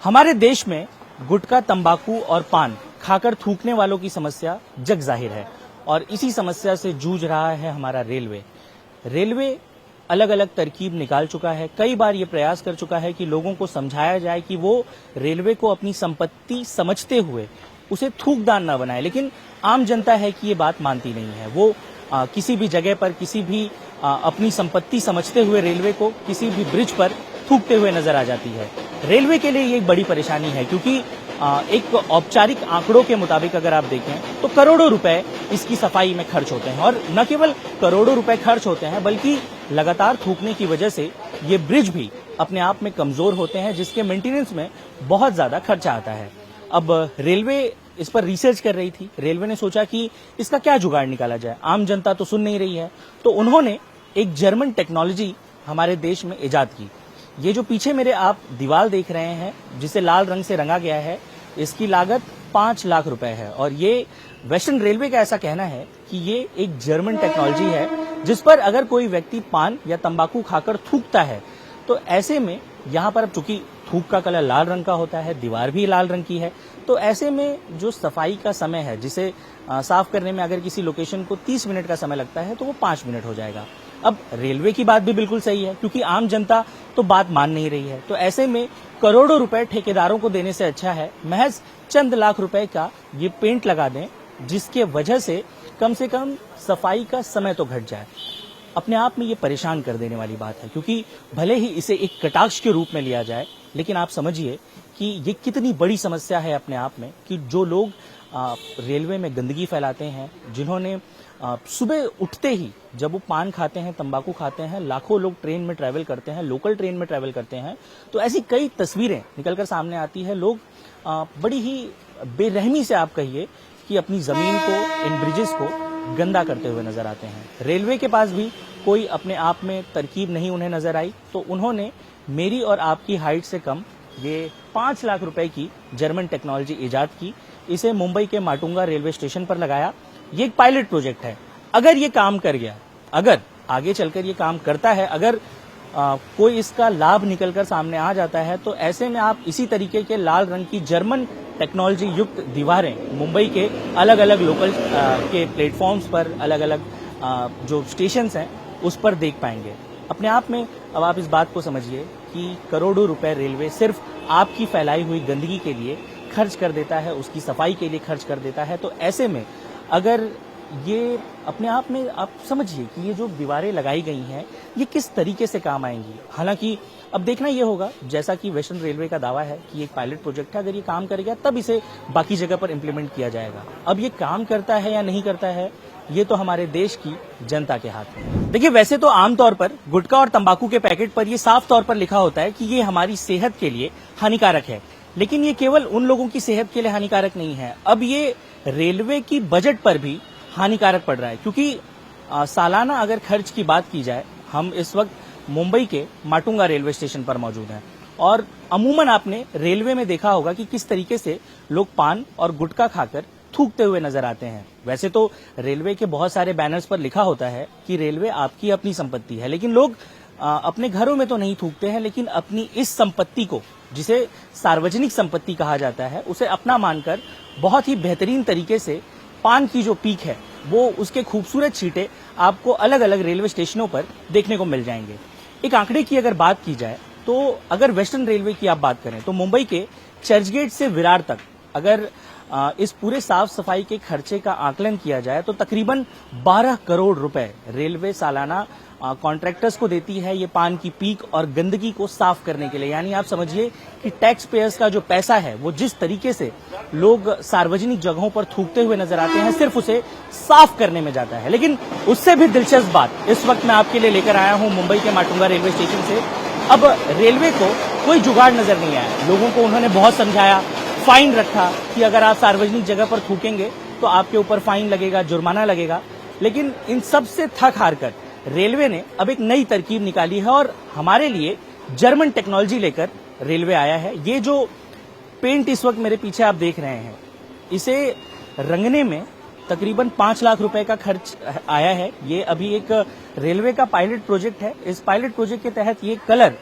हमारे देश में गुटखा, तंबाकू और पान खाकर थूकने वालों की समस्या जग जाहिर है और इसी समस्या से जूझ रहा है हमारा रेलवे। रेलवे अलग अलग तरकीब निकाल चुका है, कई बार ये प्रयास कर चुका है कि लोगों को समझाया जाए कि वो रेलवे को अपनी संपत्ति समझते हुए उसे थूकदान न बनाए, लेकिन आम जनता है कि ये बात मानती नहीं है। वो किसी भी जगह पर किसी भी अपनी संपत्ति समझते हुए रेलवे को किसी भी ब्रिज पर थूकते हुए नजर आ जाती है। रेलवे के लिए ये एक बड़ी परेशानी है क्योंकि एक औपचारिक आंकड़ों के मुताबिक अगर आप देखें तो करोड़ों रुपए इसकी सफाई में खर्च होते हैं और न केवल करोड़ों रुपए खर्च होते हैं बल्कि लगातार थूकने की वजह से ये ब्रिज भी अपने आप में कमजोर होते हैं, जिसके मेंटेनेंस में बहुत ज्यादा खर्चा आता है। अब रेलवे इस पर रिसर्च कर रही थी। रेलवे ने सोचा कि इसका क्या जुगाड़ निकाला जाए, आम जनता तो सुन नहीं रही है, तो उन्होंने एक जर्मन टेक्नोलॉजी हमारे देश में इजाद की। ये जो पीछे मेरे आप दीवार देख रहे हैं जिसे लाल रंग से रंगा गया है, इसकी लागत 5 लाख रुपए है और ये वेस्टर्न रेलवे का ऐसा कहना है कि ये एक जर्मन टेक्नोलॉजी है जिस पर अगर कोई व्यक्ति पान या तंबाकू खाकर थूकता है तो ऐसे में यहाँ पर, चूंकि थूक का कलर लाल रंग का होता है, दीवार भी लाल रंग की है, तो ऐसे में जो सफाई का समय है, जिसे साफ करने में अगर किसी लोकेशन को 30 मिनट का समय लगता है तो वो 5 मिनट हो जाएगा। अब रेलवे की बात भी बिल्कुल सही है क्योंकि आम जनता तो बात मान नहीं रही है, तो ऐसे में करोड़ों रुपए ठेकेदारों को देने से अच्छा है महज चंद लाख रुपए का ये पेंट लगा दें, जिसके वजह से कम सफाई का समय तो घट जाए। अपने आप में ये परेशान कर देने वाली बात है क्योंकि भले ही इसे एक कटाक्ष के रूप में लिया जाए, लेकिन आप समझिए कि ये कितनी बड़ी समस्या है अपने आप में कि जो लोग रेलवे में गंदगी फैलाते हैं, जिन्होंने सुबह उठते ही जब वो पान खाते हैं, तंबाकू खाते हैं, लाखों लोग ट्रेन में ट्रैवल करते हैं, लोकल ट्रेन में ट्रैवल करते हैं, तो ऐसी कई तस्वीरें निकलकर सामने आती है। लोग बड़ी ही बेरहमी से आप कहिए कि अपनी जमीन को, इन ब्रिजेस को गंदा करते हुए नजर आते हैं। रेलवे के पास भी कोई अपने आप में तरकीब नहीं उन्हें नजर आई, तो उन्होंने मेरी और आपकी हाइट से कम ये 5 लाख रुपए की जर्मन टेक्नोलॉजी इजाद की। इसे मुंबई के माटुंगा रेलवे स्टेशन पर लगाया। ये एक पायलट प्रोजेक्ट है। अगर ये काम कर गया, अगर आगे चलकर ये काम करता है, अगर कोई इसका लाभ निकलकर सामने आ जाता है, तो ऐसे में आप इसी तरीके के लाल रंग की जर्मन टेक्नोलॉजी युक्त दीवारें मुंबई के अलग अलग लोकल के प्लेटफॉर्म्स पर, अलग अलग जो स्टेशंस हैं उस पर देख पाएंगे। अपने आप में अब आप इस बात को समझिए कि करोड़ों रुपए रेलवे सिर्फ आपकी फैलाई हुई गंदगी के लिए खर्च कर देता है, उसकी सफाई के लिए खर्च कर देता है। तो ऐसे में अगर ये अपने आप में आप समझिए कि ये जो दीवारें लगाई गई हैं ये किस तरीके से काम आएंगी। हालांकि अब देखना ये होगा, जैसा कि वेस्टर्न रेलवे का दावा है कि एक पायलट प्रोजेक्ट है, अगर ये काम कर गया तब इसे बाकी जगह पर इम्प्लीमेंट किया जाएगा। अब ये काम करता है या नहीं करता है, ये तो हमारे देश की जनता के हाथ में। देखिए, वैसे तो आमतौर पर गुटखा और तंबाकू के पैकेट पर ये साफ तौर पर लिखा होता है कि ये हमारी सेहत के लिए हानिकारक है, लेकिन ये केवल उन लोगों की सेहत के लिए हानिकारक नहीं है, अब ये रेलवे की बजट पर भी हानिकारक पड़ रहा है क्योंकि सालाना अगर खर्च की बात की जाए, हम इस वक्त मुंबई के माटुंगा रेलवे स्टेशन पर मौजूद हैं और अमूमन आपने रेलवे में देखा होगा कि किस तरीके से लोग पान और गुटखा खाकर थूकते हुए नजर आते हैं। वैसे तो रेलवे के बहुत सारे बैनर्स पर लिखा होता है कि रेलवे आपकी अपनी संपत्ति है, लेकिन लोग अपने घरों में तो नहीं थूकते हैं, लेकिन अपनी इस संपत्ति को, जिसे सार्वजनिक संपत्ति कहा जाता है, उसे अपना मानकर बहुत ही बेहतरीन तरीके से पान की जो पीक है वो, उसके खूबसूरत छींटे आपको अलग अलग रेलवे स्टेशनों पर देखने को मिल जाएंगे। एक आंकड़े की अगर बात की जाए तो अगर वेस्टर्न रेलवे की आप बात करें तो मुंबई के चर्चगेट से विरार तक अगर इस पूरे साफ सफाई के खर्चे का आकलन किया जाए तो तकरीबन 12 करोड़ रुपए रेलवे सालाना कॉन्ट्रैक्टर्स को देती है ये पान की पीक और गंदगी को साफ करने के लिए। यानी आप समझिए कि टैक्स पेयर्स का जो पैसा है वो जिस तरीके से लोग सार्वजनिक जगहों पर थूकते हुए नजर आते हैं, सिर्फ उसे साफ करने में जाता है। लेकिन उससे भी दिलचस्प बात इस वक्त मैं आपके लिए लेकर आया हूं मुंबई के माटुंगा रेलवे स्टेशन से। अब रेलवे को कोई जुगाड़ नजर नहीं आया। लोगों को उन्होंने बहुत समझाया, फाइन रखा कि अगर आप सार्वजनिक जगह पर थूकेंगे तो आपके ऊपर फाइन लगेगा, जुर्माना लगेगा, लेकिन इन सब से थक हार कर रेलवे ने अब एक नई तरकीब निकाली है और हमारे लिए जर्मन टेक्नोलॉजी लेकर रेलवे आया है। ये जो पेंट इस वक्त मेरे पीछे आप देख रहे हैं, इसे रंगने में तकरीबन 5 लाख रुपए का खर्च आया है। ये अभी एक रेलवे का पायलट प्रोजेक्ट है। इस पायलट प्रोजेक्ट के तहत ये कलर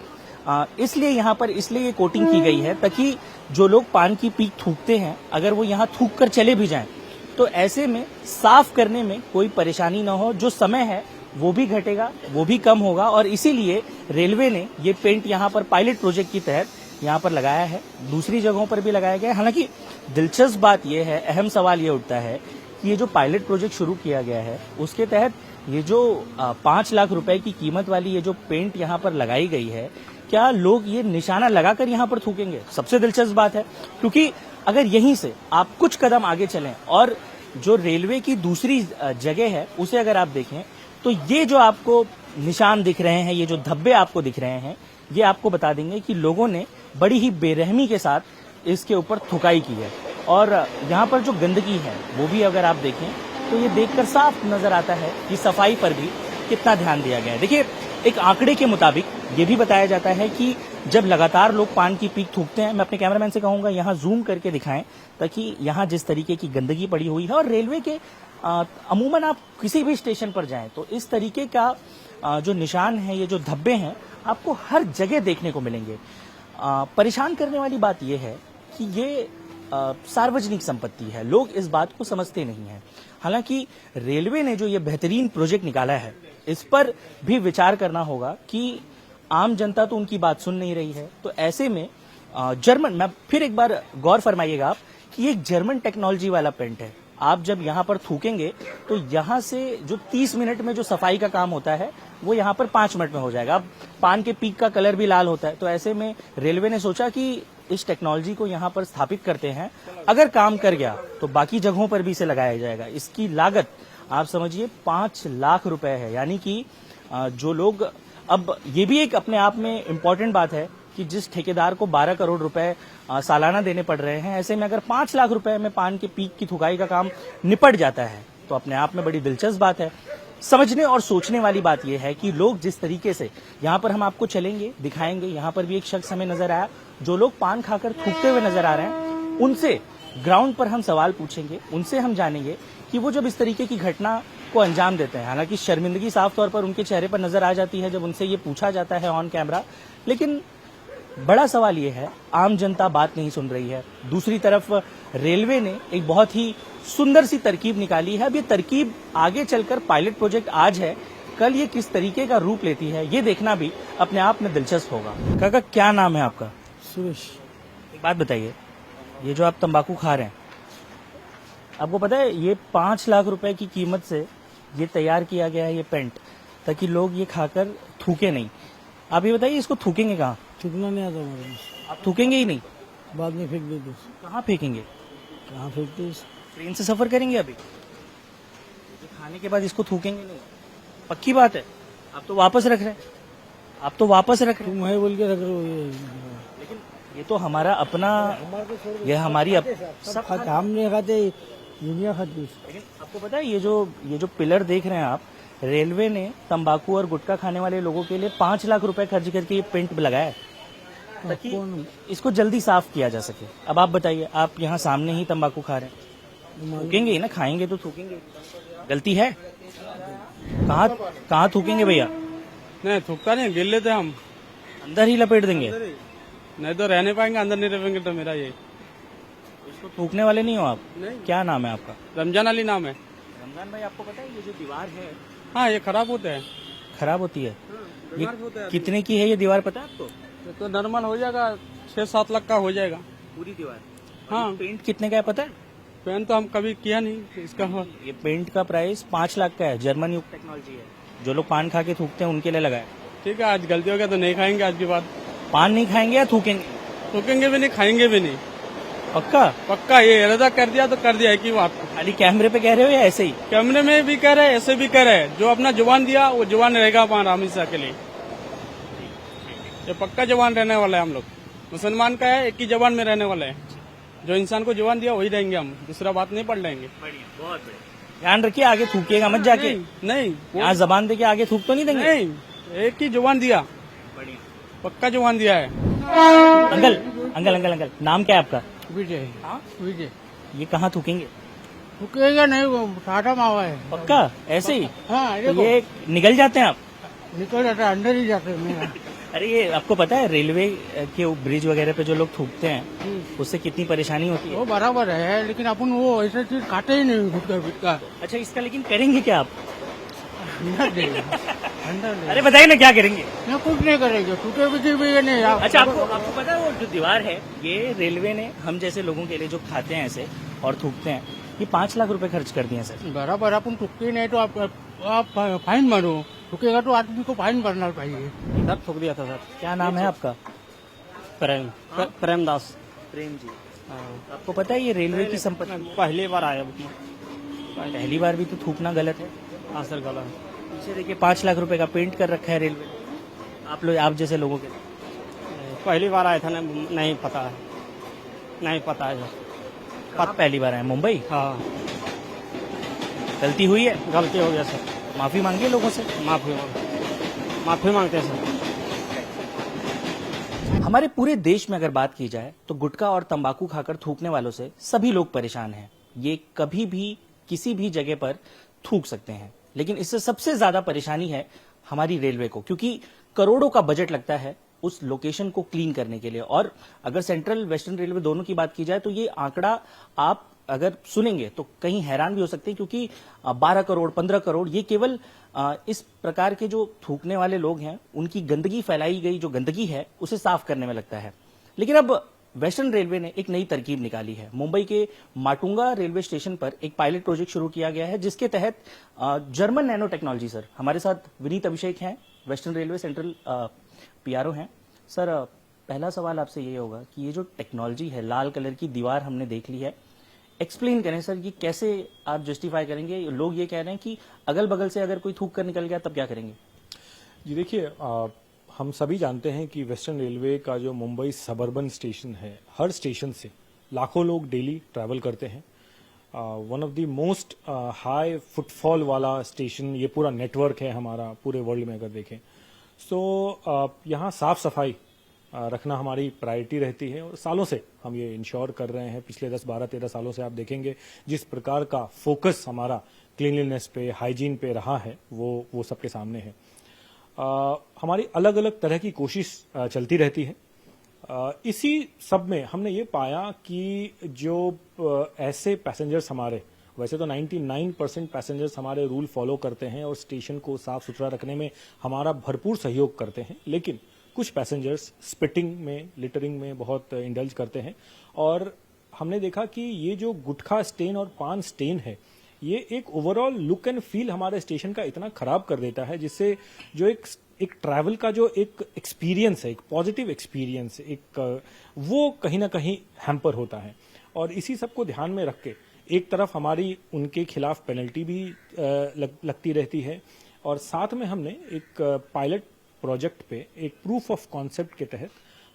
इसलिए ये कोटिंग की गई है ताकि जो लोग पान की पीक थूकते हैं अगर वो यहाँ थूक कर चले भी जाएं तो ऐसे में साफ करने में कोई परेशानी ना हो, जो समय है वो भी घटेगा, वो भी कम होगा। और इसीलिए रेलवे ने ये पेंट यहाँ पर पायलट प्रोजेक्ट के तहत यहाँ पर लगाया है, दूसरी जगहों पर भी लगाया गया है। हालांकि दिलचस्प बात यह है, अहम सवाल ये उठता है कि ये जो पायलट प्रोजेक्ट शुरू किया गया है उसके तहत ये जो 5 लाख रुपए की कीमत वाली ये जो पेंट यहाँ पर लगाई गई है, क्या लोग ये निशाना लगाकर यहाँ पर थूकेंगे? सबसे दिलचस्प बात है, क्योंकि अगर यहीं से आप कुछ कदम आगे चलें और जो रेलवे की दूसरी जगह है उसे अगर आप देखें तो ये जो आपको निशान दिख रहे हैं, ये जो धब्बे आपको दिख रहे हैं, ये आपको बता देंगे कि लोगों ने बड़ी ही बेरहमी के साथ इसके ऊपर थुकाई की है। और यहाँ पर जो गंदगी है वो भी अगर आप देखें तो ये देखकर साफ नजर आता है कि सफाई पर भी कितना ध्यान दिया गया है। देखिए, एक आंकड़े के मुताबिक ये भी बताया जाता है कि जब लगातार लोग पान की पीक थूकते हैं, मैं अपने कैमरामैन से कहूंगा यहाँ जूम करके दिखाएं ताकि यहाँ जिस तरीके की गंदगी पड़ी हुई है, और रेलवे के अमूमन आप किसी भी स्टेशन पर जाएं तो इस तरीके का जो निशान है, ये जो धब्बे हैं, आपको हर जगह देखने को मिलेंगे। परेशान करने वाली बात यह है कि ये सार्वजनिक संपत्ति है, लोग इस बात को समझते नहीं हैं। हालांकि रेलवे ने जो ये बेहतरीन प्रोजेक्ट निकाला है, इस पर भी विचार करना होगा कि आम जनता तो उनकी बात सुन नहीं रही है। तो ऐसे में जर्मन, मैं फिर एक बार गौर फरमाइएगा आप कि ये जर्मन टेक्नोलॉजी वाला पेंट है। आप जब यहाँ पर थूकेंगे तो यहाँ से जो 30 मिनट में जो सफाई का काम होता है वो यहाँ पर 5 मिनट में हो जाएगा। अब पान के पीक का कलर भी लाल होता है, तो ऐसे में रेलवे ने सोचा कि इस टेक्नोलॉजी को यहाँ पर स्थापित करते हैं, अगर काम कर गया तो बाकी जगहों पर भी इसे लगाया जाएगा। इसकी लागत आप समझिए 5 लाख रुपए है, यानी कि जो लोग, अब ये भी एक अपने आप में इम्पोर्टेंट बात है कि जिस ठेकेदार को 12 करोड़ रुपए सालाना देने पड़ रहे हैं, ऐसे में अगर 5 लाख रुपए में पान के पीक की थुकाई का काम निपट जाता है तो अपने आप में बड़ी दिलचस्प बात है। समझने और सोचने वाली बात यह है कि लोग जिस तरीके से यहाँ पर, हम आपको चलेंगे दिखाएंगे, यहाँ पर भी एक शख्स हमें नजर आया, जो लोग पान खाकर थूकते हुए नजर आ रहे हैं, उनसे ग्राउंड पर हम सवाल पूछेंगे, उनसे हम जानेंगे कि वो जब इस तरीके की घटना को अंजाम देते हैं, हालांकि शर्मिंदगी साफ तौर पर उनके चेहरे पर नजर आ जाती है जब उनसे ये पूछा जाता है ऑन कैमरा, लेकिन बड़ा सवाल ये है, आम जनता बात नहीं सुन रही है। दूसरी तरफ रेलवे ने एक बहुत ही सुंदर सी तरकीब निकाली है। अब ये तरकीब आगे चलकर पायलट प्रोजेक्ट आज है, कल ये किस तरीके का रूप लेती है ये देखना भी अपने आप में दिलचस्प होगा। काका, क्या नाम है आपका? सुरेश। एक बात बताइए, ये जो आप तंबाकू खा रहे हैं, आपको पता है ये 5 लाख रुपए की कीमत से ये तैयार किया गया है ये पेंट, ताकि लोग ये खाकर थूके नहीं। आप ये बताइए, इसको थूकेंगे कहाँ? थूकना नहीं आता हमारे, आप थूकेंगे ही नहीं? बाद में फेंक देते। कहाँ फेंकेंगे? कहाँ फेंकते? ट्रेन से सफर करेंगे अभी, ये खाने के बाद इसको थूकेंगे नहीं? पक्की बात है? आप तो वापस रख रहे हैं, आप तो वापस रख रहे हैं। तुम है बोल के रख रहे हो ये। लेकिन ये तो हमारा अपना, ये हमारी सब खाते, हम नहीं खाते, दुनिया खाती। लेकिन आपको पता है ये जो पिलर देख रहे हैं आप, रेलवे ने तंबाकू और गुटखा खाने वाले लोगों के लिए 5 लाख रुपए खर्च करके ये पेंट लगाया है ताकि इसको जल्दी साफ किया जा सके। अब आप बताइए, आप यहाँ सामने ही तंबाकू खा रहे हैं, थूकेंगे ही ना, खाएंगे तो थूकेंगे, गलती है? कहाँ थूकेंगे भैया? नहीं थूकता नहीं, गिर लेते हम, अंदर ही लपेट देंगे? नहीं तो रहने पाएंगे, अंदर नहीं रहेंगे तो मेरा ये। इसको थूकने वाले नहीं हो आप? नहीं। क्या नाम है आपका? रमजान अली नाम है। रमजान भाई, आपको पता है ये जो दीवार है, हाँ ये खराब होते हैं, खराब होती है? ये बीमार होते हैं। कितने की है ये दीवार, पता है आपको? ये तो नॉर्मल हो जाएगा, 6-7 लाख का हो जाएगा पूरी दीवार? हाँ। पेंट कितने का है पता है? पेन तो हम कभी किया नहीं इसका। ये पेंट का प्राइस 5 लाख का है, जर्मन युक्त टेक्नोलॉजी है, जो लोग पान खा के थूकते हैं उनके लिए लगाया। ठीक है, आज गलती हो गया तो नहीं खाएंगे आज के बाद। पान नहीं खाएंगे या थूकेंगे? थूकेंगे भी नहीं, खाएंगे भी नहीं, पक्का? पक्का। ये इरादा कर दिया तो कर दिया है की बात। खाली कैमरे पे कह रहे हो या ऐसे ही? कैमरे में भी कह रहे हैं, ऐसे भी कह रहे हैं, जो अपना जुबान दिया वो जुबान रहेगा हमारा हमेशा के लिए। ये पक्का जुबान रहने वाला है, हम लोग मुसलमान का है, एक ही जुबान में रहने वाला है, जो इंसान को जुबान दिया वही रहेंगे हम, दूसरा बात नहीं पढ़ लेंगे। बहुत ध्यान रखिए, आगे थूकिएगा मत जाके। नहीं यहाँ जबान दे के आगे थूक तो नहीं देंगे? नहीं, एक ही जुबान दिया, पक्का जुबान दिया है। अंकल अंकल अंकल अंकल, नाम क्या है आपका? विजय। हाँ? विजय। ये कहाँ थूकेंगे? थूकेगा नहीं, वो टाटा मावा है। पक्का ऐसे ही? हाँ तो ये निकल जाते हैं आप? निकल जाता है, अंदर ही जाते हैं मेरा। अरे ये आपको पता है रेलवे के ब्रिज वगैरह पे जो लोग थूकते हैं उससे कितनी परेशानी होती है? वो बराबर है, लेकिन अपन वो ऐसा चीज खाते ही नहीं गुटका गुटका अच्छा, इसका लेकिन करेंगे क्या आप? अंदर दे अंदर दे अरे बताइए ना क्या करेंगे? ना कुछ नहीं करेंगे, टूटे भी भी नहीं अच्छा, आपको पता है वो जो दीवार है ये रेलवे ने हम जैसे लोगों के लिए जो खाते हैं ऐसे और थूकते हैं, ये 5 लाख रुपए खर्च कर दिए सर। बराबर अपन टूटते ही नहीं तो आप फाइन मारो, टूकेगा तो आदमी को फाइन भरना चाहिए। सर थूक दिया था सर। क्या नाम है आपका? प्रेम दास। प्रेम जी। आपको पता है ये रेलवे की संपत्ति? पहली बार आया पहली बार भी तो थूकना गलत है। हाँ सर गला। पीछे देखिए 5 लाख रुपए का पेंट कर रखा है रेलवे ने। आप जैसे लोगों के लिए। पहली बार आया था ना, नहीं पता है, नहीं पता है सर। आप पहली बार आए मुंबई? हाँ गलती हुई है? गलती हो गया सर। माफी मांगिए लोगों से। माफी मांगते हैं सर। हमारे पूरे देश में अगर बात की जाए तो गुटखा और तंबाकू खाकर थूकने वालों से सभी लोग परेशान हैं। ये कभी भी किसी भी जगह पर थूक सकते हैं, लेकिन इससे सबसे ज्यादा परेशानी है हमारी रेलवे को, क्योंकि करोड़ों का बजट लगता है उस लोकेशन को क्लीन करने के लिए। और अगर सेंट्रल वेस्टर्न रेलवे दोनों की बात की जाए तो ये आंकड़ा आप अगर सुनेंगे तो कहीं हैरान भी हो सकते हैं, क्योंकि 12 करोड़ 15 करोड़ ये केवल इस प्रकार के जो थूकने वाले लोग हैं उनकी गंदगी, फैलाई गई जो गंदगी है उसे साफ करने में लगता है। लेकिन अब वेस्टर्न रेलवे ने एक नई तरकीब निकाली है। मुंबई के माटुंगा रेलवे स्टेशन पर एक पायलट प्रोजेक्ट शुरू किया गया है, जिसके तहत जर्मन नैनो टेक्नोलॉजी, सर हमारे साथ विनीत अभिषेक हैं, वेस्टर्न रेलवे सेंट्रल पीआरओ हैं। सर पहला सवाल आपसे ये होगा कि ये जो टेक्नोलॉजी है, लाल कलर की दीवार हमने देख ली है, एक्सप्लेन करें सर, ये कैसे आप जस्टिफाई करेंगे? लोग ये कह रहे हैं कि अगल बगल से अगर कोई थूक कर निकल गया तब क्या करेंगे? जी देखिए, हम सभी जानते हैं कि वेस्टर्न रेलवे का जो मुंबई सबर्बन स्टेशन है, हर स्टेशन से लाखों लोग डेली ट्रैवल करते हैं। One of the most high footfall वाला स्टेशन ये पूरा नेटवर्क है हमारा पूरे वर्ल्ड में अगर देखें। सो यहाँ साफ सफाई रखना हमारी प्रायोरिटी रहती है और सालों से हम ये इंश्योर कर रहे हैं। पिछले 10, 12, 13 सालों से आप देखेंगे जिस प्रकार का फोकस हमारा क्लीनलीनेस पे, हाइजीन पे रहा है वो सबके सामने है। हमारी अलग अलग तरह की कोशिश चलती रहती है। इसी सब में हमने ये पाया कि जो ऐसे पैसेंजर्स हमारे, वैसे तो 99% पैसेंजर्स हमारे रूल फॉलो करते हैं और स्टेशन को साफ सुथरा रखने में हमारा भरपूर सहयोग करते हैं, लेकिन कुछ पैसेंजर्स स्पिटिंग में, लिटरिंग में बहुत इंडल्ज करते हैं। और हमने देखा कि ये जो गुटखा स्टेन और पान स्टेन है, ये एक ओवरऑल लुक एंड फील हमारे स्टेशन का इतना खराब कर देता है, जिससे जो एक ट्रैवल का जो एक एक्सपीरियंस है, एक पॉजिटिव एक्सपीरियंस, वो कहीं ना कहीं हैम्पर होता है। और इसी सब को ध्यान में रख के एक तरफ हमारी उनके खिलाफ पेनल्टी भी लगती रहती है, और साथ में हमने एक पायलट प्रोजेक्ट पे एक प्रूफ ऑफ कॉन्सेप्ट के तहत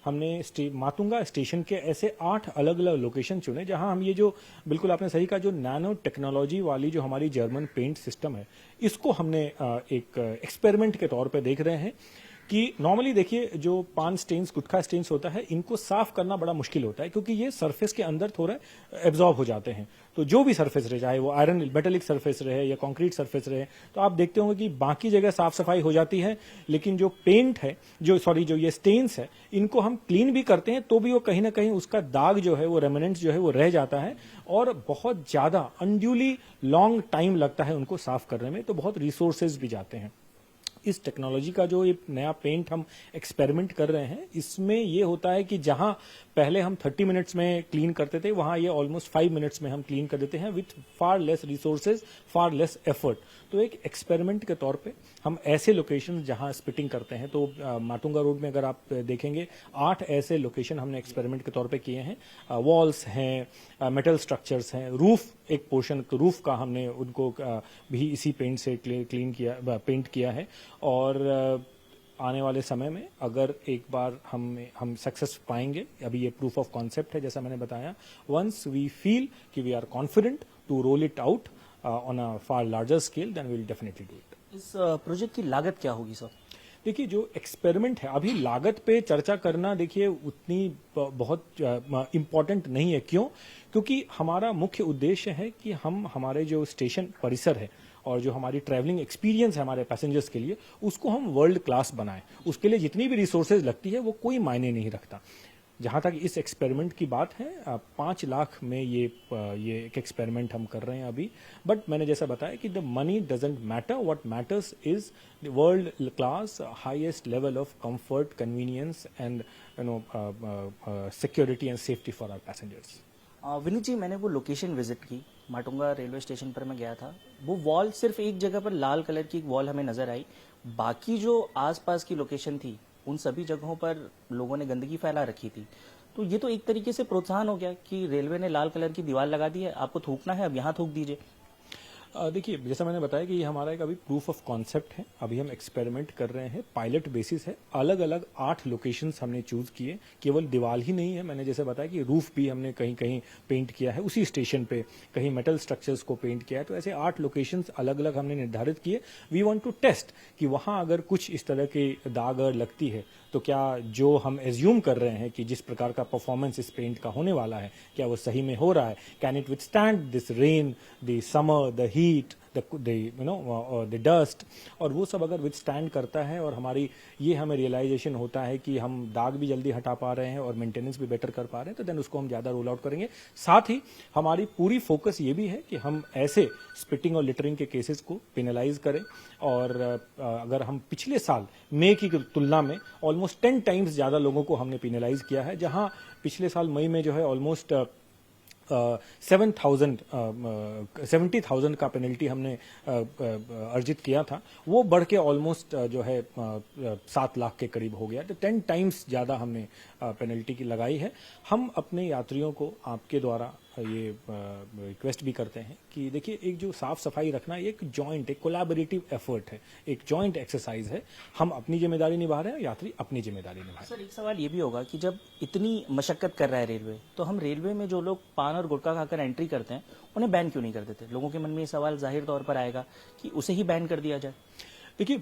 हमने मातुंगा स्टेशन के ऐसे 8 अलग अलग लोकेशन चुने, जहां हम ये जो बिल्कुल आपने सही कहा, जो नैनो टेक्नोलॉजी वाली जो हमारी जर्मन पेंट सिस्टम है, इसको हमने एक एक्सपेरिमेंट के तौर पे देख रहे हैं कि नॉर्मली देखिए जो पान स्टेन्स, गुटखा स्टेन्स होता है, इनको साफ करना बड़ा मुश्किल होता है, क्योंकि ये सरफेस के अंदर थोड़ा एब्जॉर्ब हो जाते हैं। तो जो भी सरफेस रहे, चाहे वो आयरन मेटेलिक सरफेस रहे या कंक्रीट सरफेस रहे, तो आप देखते होंगे कि बाकी जगह साफ सफाई हो जाती है, लेकिन जो पेंट है, जो ये स्टेन्स है, इनको हम क्लीन भी करते हैं तो भी वो कहीं ना कहीं उसका दाग जो है, वो रेमिनेंट्स जो है वो रह जाता है, और बहुत ज्यादा अनड्यूली लॉन्ग टाइम लगता है उनको साफ करने में, तो बहुत रिसोर्सेज भी जाते हैं। इस टेक्नोलॉजी का जो ये नया पेंट हम एक्सपेरिमेंट कर रहे हैं, इसमें ये होता है कि जहां पहले हम 30 मिनट्स में क्लीन करते थे, वहां ये ऑलमोस्ट 5 मिनट्स में हम क्लीन कर देते हैं with far less resources, far less effort. तो एक एक्सपेरिमेंट के तौर पे हम ऐसे लोकेशन जहां स्पिटिंग करते हैं, तो माटुंगा रोड में अगर आप देखेंगे 8 ऐसे लोकेशन हमने एक्सपेरिमेंट के तौर पे किए हैं। वॉल्स हैं, मेटल स्ट्रक्चर्स हैं, रूफ एक पोर्शन, तो रूफ का हमने उनको भी इसी पेंट से क्लीन किया, पेंट किया है। और आने वाले समय में अगर एक बार हम सक्सेस पाएंगे, अभी ये प्रूफ ऑफ कॉन्सेप्ट है जैसा मैंने बताया, वंस वी फील कि we are confident to roll it out on a far larger scale, then we will definitely do it. इस प्रोजेक्ट की लागत क्या होगी सर? देखिए, जो एक्सपेरिमेंट है, अभी लागत पे चर्चा करना देखिए उतनी बहुत इम्पोर्टेंट नहीं है। क्यों? क्योंकि हमारा मुख्य उद्देश्य है कि हम हमारे जो स्टेशन परिसर है और जो हमारी ट्रैवलिंग एक्सपीरियंस है हमारे पैसेंजर्स के लिए उसको हम वर्ल्ड क्लास बनाएं। उसके लिए जितनी भी रिसोर्सेज लगती है वो कोई मायने नहीं रखता। जहाँ तक इस एक्सपेरिमेंट की बात है 5 लाख में ये एक एक्सपेरिमेंट हम कर रहे हैं अभी। बट मैंने जैसा बताया कि the money doesn't matter, what matters is the world class highest level of comfort, convenience and security and safety for our passengers. Vineet ji, मैंने वो लोकेशन विजिट की, माटुंगा रेलवे स्टेशन पर मैं गया था। वो वॉल सिर्फ एक जगह पर लाल कलर की एक वॉल हमें नजर आई, बाकी जो आसपास की लोकेशन थी उन सभी जगहों पर लोगों ने गंदगी फैला रखी थी। तो ये तो एक तरीके से प्रोत्साहन हो गया कि रेलवे ने लाल कलर की दीवार लगा दी है, आपको थूकना है अब यहाँ थूक दीजिए। देखिए, जैसा मैंने बताया कि ये हमारा एक अभी प्रूफ ऑफ कॉन्सेप्ट है, अभी हम एक्सपेरिमेंट कर रहे हैं, पायलट बेसिस है। अलग अलग 8 लोकेशंस हमने चूज किए, केवल दीवार ही नहीं है, मैंने जैसे बताया कि रूफ भी हमने कहीं कहीं पेंट किया है उसी स्टेशन पे, कहीं मेटल स्ट्रक्चर्स को पेंट किया है। तो ऐसे 8 लोकेशंस अलग अलग हमने निर्धारित किए। वी वांट टू टेस्ट कि वहां अगर कुछ इस तरह की दाग अगर लगती है तो क्या जो हम एज्यूम कर रहे हैं कि जिस प्रकार का परफॉर्मेंस इस पेंट का होने वाला है क्या वो सही में हो रहा है। Can it withstand this rain, the summer, the heat, the dust, और वो सब अगर विथस्टैंड करता है और हमारी ये हमें रियलाइजेशन होता है कि हम दाग भी जल्दी हटा पा रहे हैं और मेंटेनेंस भी बेटर कर पा रहे हैं, तो देन उसको हम ज़्यादा रोल आउट करेंगे। साथ ही हमारी पूरी फोकस ये भी है कि हम ऐसे स्पिटिंग और लिटरिंग के केसेस को पेनलाइज करें। और अगर हम पिछले साल मई की तुलना में ऑलमोस्ट 10 टाइम्स ज़्यादा लोगों को हमने पेनलाइज किया है, जहां पिछले साल मई में जो है ऑलमोस्ट 70,000 का पेनल्टी हमने अर्जित किया था, वो बढ़ के ऑलमोस्ट जो है 7 लाख के करीब हो गया। तो 10 टाइम्स ज़्यादा हमने पेनल्टी की लगाई है। हम अपने यात्रियों को आपके द्वारा ये रिक्वेस्ट भी करते हैं कि देखिए, एक जो साफ सफाई रखना एक जॉइंट, एक कोलैबोरेटिव एफर्ट है, एक जॉइंट एक्सरसाइज है। हम अपनी जिम्मेदारी निभा रहे हैं, यात्री अपनी जिम्मेदारी निभा रहे हैं। सर, एक सवाल ये भी होगा कि जब इतनी मशक्कत कर रहा है रेलवे, तो हम रेलवे में जो लोग पान और गुटखा खाकर एंट्री करते हैं उन्हें बैन क्यों नहीं कर देते? लोगों के मन में ये सवाल जाहिर तौर पर आएगा कि उसे ही बैन कर दिया जाए। देखिए,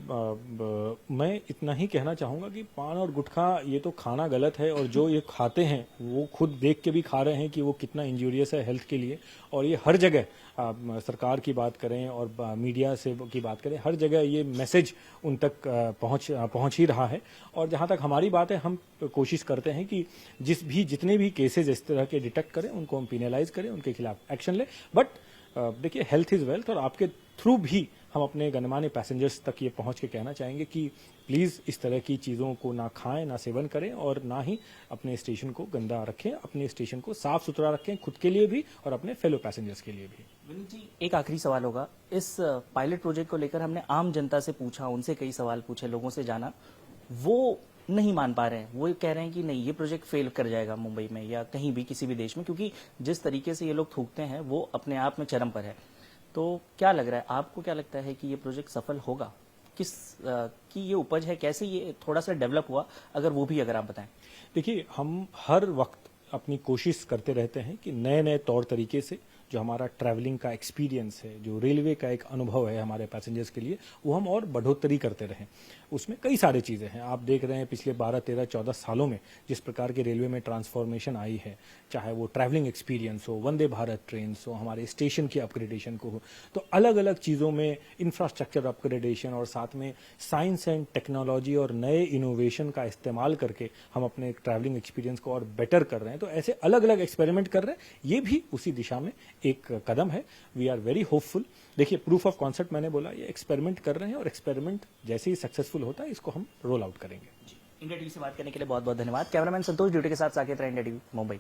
मैं इतना ही कहना चाहूँगा कि पान और गुटखा ये तो खाना गलत है, और जो ये खाते हैं वो खुद देख के भी खा रहे हैं कि वो कितना इंजूरियस है हेल्थ के लिए। और ये हर जगह, सरकार की बात करें और मीडिया से की बात करें, हर जगह ये मैसेज उन तक पहुंच ही रहा है। और जहां तक हमारी बात है, हम कोशिश करते हैं कि जितने भी केसेज इस तरह के डिटेक्ट करें उनको हम पेनलाइज करें, उनके खिलाफ एक्शन लें। बट देखिए, हेल्थ इज वेल्थ, और आपके थ्रू भी हम अपने गणमान्य पैसेंजर्स तक ये पहुंच के कहना चाहेंगे कि प्लीज़ इस तरह की चीज़ों को ना खाएं, ना सेवन करें, और ना ही अपने स्टेशन को गंदा रखें। अपने स्टेशन को साफ सुथरा रखें, खुद के लिए भी और अपने फेलो पैसेंजर्स के लिए भी। विनीत जी, एक आखिरी सवाल होगा। इस पायलट प्रोजेक्ट को लेकर हमने आम जनता से पूछा, उनसे कई सवाल पूछे, लोगों से जाना, वो नहीं मान पा रहे हैं। वो कह रहे हैं कि नहीं, ये प्रोजेक्ट फेल कर जाएगा मुंबई में या कहीं भी किसी भी देश में, क्योंकि जिस तरीके से ये लोग थूकते हैं वो अपने आप में चरम पर है। तो क्या लग रहा है आपको, क्या लगता है कि ये प्रोजेक्ट सफल होगा? किस की ये उपज है, कैसे ये थोड़ा सा डेवलप हुआ, अगर आप बताएं। देखिए, हम हर वक्त अपनी कोशिश करते रहते हैं कि नए नए तौर तरीके से जो हमारा ट्रैवलिंग का एक्सपीरियंस है, जो रेलवे का एक अनुभव है हमारे पैसेंजर्स के लिए, वो हम और बढ़ोतरी करते रहें। उसमें कई सारी चीज़ें हैं। आप देख रहे हैं पिछले 12, 13, 14 सालों में जिस प्रकार के रेलवे में ट्रांसफॉर्मेशन आई है, चाहे वो ट्रैवलिंग एक्सपीरियंस हो, वंदे भारत ट्रेन हो, हमारे स्टेशन की अपग्रेडेशन को हो, तो अलग अलग चीज़ों में इंफ्रास्ट्रक्चर अपग्रेडेशन और साथ में साइंस एंड टेक्नोलॉजी और नए इनोवेशन का इस्तेमाल करके हम अपने ट्रैवलिंग एक्सपीरियंस को और बेटर कर रहे हैं। तो ऐसे अलग अलग एक्सपेरिमेंट कर रहे हैं, ये भी उसी दिशा में एक कदम है। We are very hopeful. देखिए, प्रूफ ऑफ कॉन्सेप्ट मैंने बोला, ये एक्सपेरिमेंट कर रहे हैं, और एक्सपेरिमेंट जैसे ही सक्सेसफुल होता है इसको हम रोल आउट करेंगे। इंडिया टीवी से बात करने के लिए बहुत बहुत धन्यवाद। कैमरामैन संतोष ड्यूटी के साथ साकेत रहा, इंडिया टीवी मुंबई।